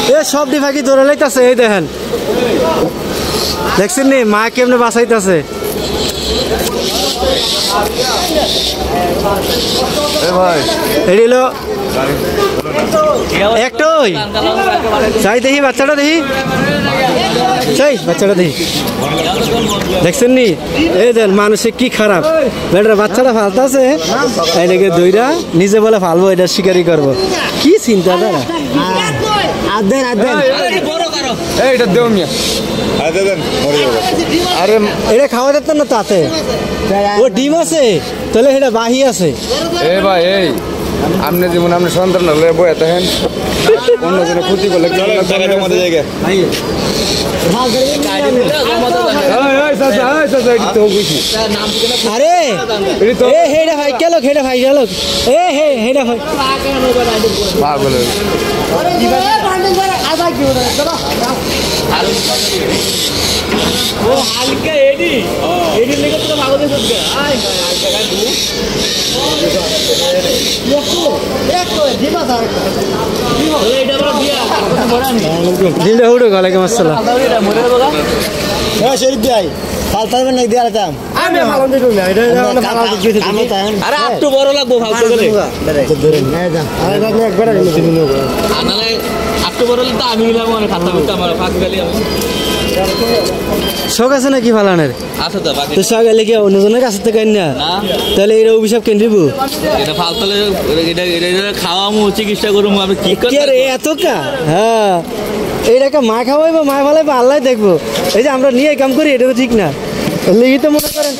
এ সব ডিফাকি দৌড়ে লাইতাছে এই দেখেন দেখছেন নি মা কেমনে বাঁচাইতাছে ভাই এডিলো একটাই চাই দেখি বাচ্চাটা দেখি চাই বাচ্চাটা দেখি দেখছেন নি এই দেন মানুষে কি খারাপ বেটার বাচ্চাটা ফালতাছে এদিকে দইরা নিজে বলে ফালবো এটা শিকারি করবো কি চিন্তা তারা আদেন আদেন এইটা দেও মিয়া আরে এটা খাওয়া যেত না তাতে ও ডিম আছে তাহলে এটা বাহি আছে এ ভাই এই আপনি যেমন আপনি সন্তান হলে বয়ে দেখেন অন্যজনের ক্ষতি করলে জায়গা আরে এ হেডা ভাই কেলো হেডা ভাই গেল এ হে হেডা ভাই পাগল ও হালকা এডি এডি লেগে তো ভালো দিছ আয় দিলটা উড়ে গেল কেমন আসসালাম হ্যাঁ শরীফ ভাই ফালতাবেন না দিয়ে আলাম আমি ভালো দিল না এটা আরে একটু বড় লাগবো ফালতু করে একবার আনালে একটু বড় হলে তো আমি নিলাম মানে খাতা করতে আমার ফাঁক গেলি আমি শখ আছে নাকি ফালানের আচ্ছা তো বাকি তো শখ এলে কি অন্যজনের কাছে থেকে না তাহলে এর অভিশাপ কেন দিব এটা ফালতলে এটা খাওয়ামু চিকিৎসা করবো আমি কি কি আর এত কা হ্যাঁ এইটাকে মা খাওয়াই বা মা ভালাই বা আল্লাহ দেখবো এই যে আমরা নিয়ে কাম করি এটা তো ঠিক না লিখিত মনে করেন